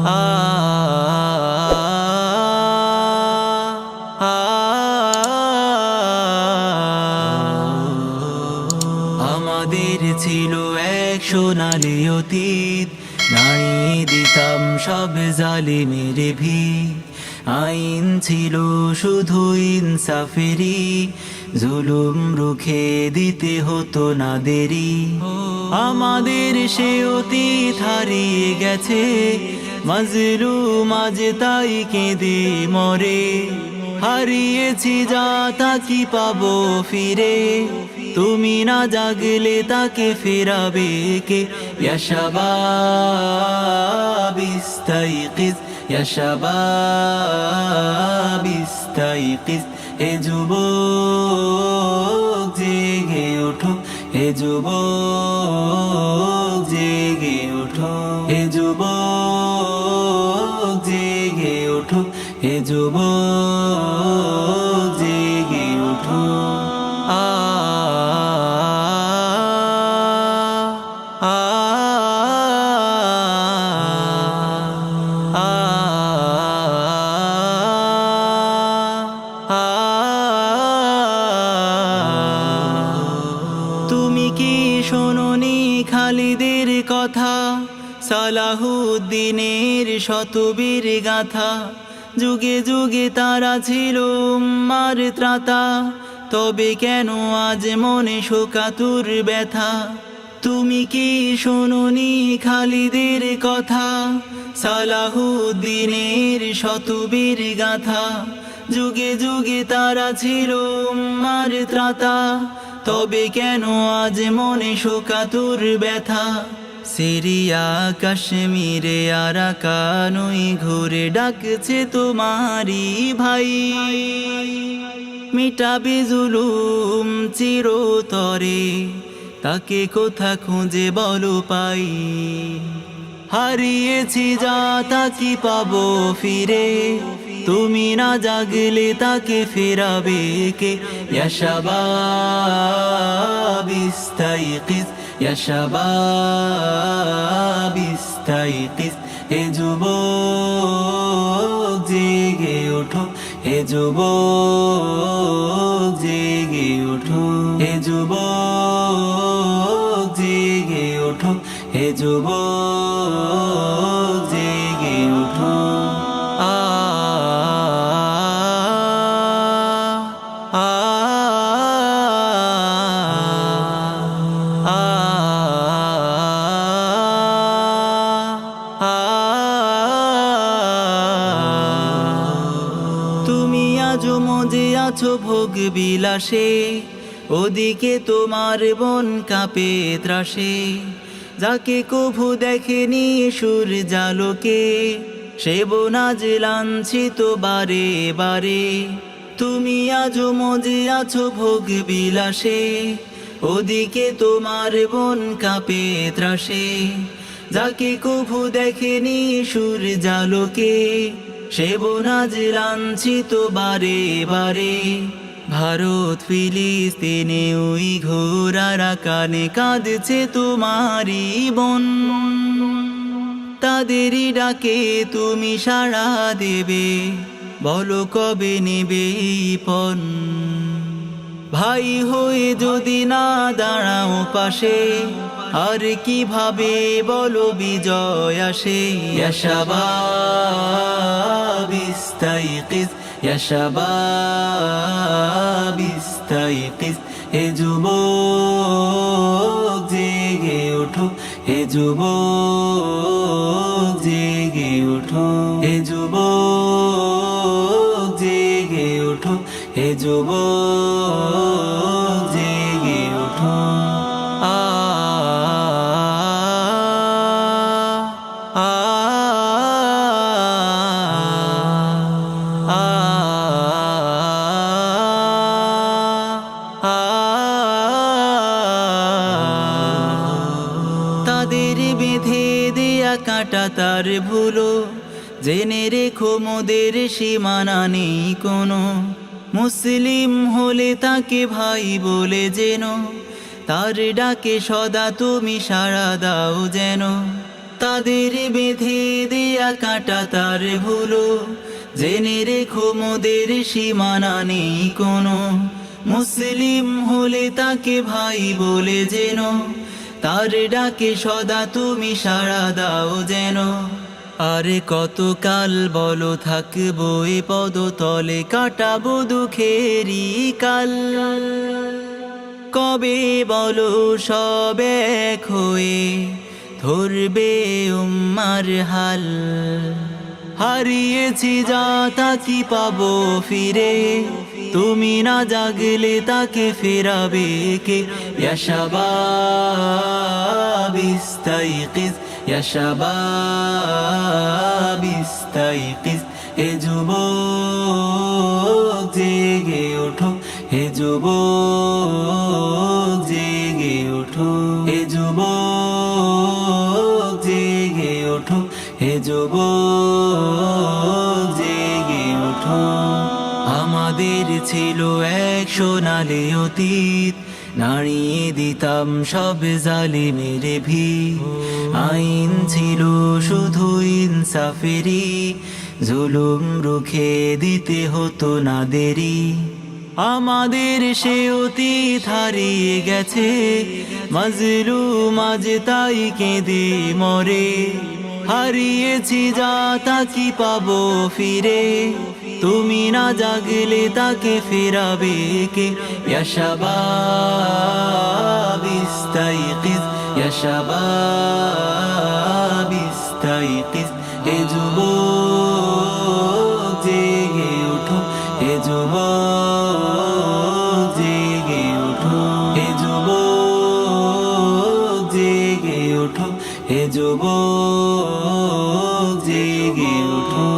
আ আমাদের ছিল এক সোনালি অতীত, নাড়িয়ে দিতাম সব জালিমের ভিত। আইন ছিল শুধু ইনসাফেরই, জুলুম রুখে দিতে হতো না দেরি। আমাদের সে অতীত হারিয়ে গেছে, মাজলুম আজ তাই কেঁদে মরে। হারিয়েছি যা তা কি পাবো ফিরে, তুমি না জাগলে তাকে ফেরাবে কে? ইয়া শাবাব ইস্তাইকিজ, ইয়া শাবাব ইস্তাইকিজ। হে যুবক জেগে ওঠো, হে যুবক জেগে ওঠো, হে যুবক জেগে ওঠো, হে যুবক জেগে ওঠো। আ আ তুমি কি শোনোনি খালিদের কথা, সালাহুদ্দিনের শতবীর গাথা? যুগে যুগে তারা ছিল উম্মার ত্রাতা, তবে কেন আজ মনে শোকাতুর ব্যথা? তুমি কি শোনোনি খালিদের কথা, সালাহুদ্দিনের শতবীর গাথা? যুগে যুগে তারা ছিল উম্মার ত্রাতা, তবে কেন আজ মনে শোকাতুর ব্যথা? সিরিয়া কাশ্মীরে আরাকানুই ঘুরে ডাকছে তোমারি ভাই, মিটাবে জুলুম চিরতরে, তাকে কোথা খুঁজে বলো পাই? হারিয়েছি যা তা কি পাবো ফিরে, তুমি না জাগলে তাকে ফেরাবে কে? ইয়া শাবাব ইস্তাইকিজ, ইয়া শাবাব ইস্তাইকিজ। হে যুবক জেগে ওঠো, হে যুবক জেগে ওঠো, হে যুবক জেগে ওঠো, হে যুবক জেগে ওঠো। আ আ তুমি আজও মজে আছো ভোগ বিলাসে, ওদিকে তোমার বন কাঁপে ত্রাসে। যাকে কভু দেখেনি সূর্যালোকে, সে বোনাজ লাঞ্ছিত বারে বারে। তুমি আজও মজে আছো ভোগ বিলাসে, ওদিকে তোমার বন কাঁপে ত্রাসে। যাকে কভু দেখেনি সূর্যালোকে, সে বোনাজ লাঞ্ছিত বারে বারে। ভারত ফিলিস্তিনে ওই ঘোরারা কানে কাঁদছে তোমারি বোন, তাদেরই ডাকে তুমি সাড়া দেবে, বলো কবে নেবে পণ? ভাই হয়ে যদি না দাঁড়াও পাশে, আর কিভাবে বলো বিজয় আসে? ইয়া শাবাব ইস্তাইকিজ, ইয়া শাবাব ইস্তাইকিজ। হে যুবক জেগে ওঠো, হে যুবক জেগে ওঠো, হে যুবক জেগে ওঠো, হে যুবক জেগে ওঠো। আ আ তাদের বেঁধে দেয়া কাঁটা তার ভুলো, জেনে রেখো মোদের সীমানা নেই কোনো। মুসলিম হলে তাকে ভাই বলে যেন, তার ডাকে সদা তুমি সাড়া দাও যেন। তাদের বেঁধে দেয়া কাটা তার ভুলো, জেনে রেখো মোদের সীমানা নেই কোনো। মুসলিম হলে তাকে ভাই বলে যেন, তার ডাকে সদা তুমি সাড়া দাও যেন। আরে কতকাল বলো থাকবো এ পদতলে, কাটাবো দুঃখেরই কাল। কবে বলো সব এক হয়ে ধরবে উম্মার হাল। হারিয়েছি যা তা কি পাবো ফিরে, তুমি না জাগলে তাকে ফেরাবে কে? ইয়া শাবাব ইস্তাইকিজ, ইয়া শাবাব ইস্তাইকিজ। হে যুবক জেগে ওঠো, হে যুবক জেগে ওঠো, হে যুবক জেগে ওঠো, হে যুবক জেগে ওঠো। আমাদের ছিল এক সোনালি অতীত, নাড়িয়ে দিতাম সব জালিমের ভিত। আইন ছিল শুধু ইনসাফেরই, জুলুম রুখে দিতে হতো না দেরি। আমাদের সে অতীত হারিয়ে গেছে, মাজলুম আজ তাই কেঁদে মরে। হারিয়েছি যা তা কি পাবো ফিরে, তুমি না জাগলে তাকে ফেরাবে কে? ইয়া শাবাব ইস্তাইকিজ, ইয়া শাবাব ইস্তাইকিজ। হে যুবক জেগে ওঠো, হে যুবক জেগে ওঠো, হে যুবক জেগে ওঠো, হে যুবক জেগে ওঠো।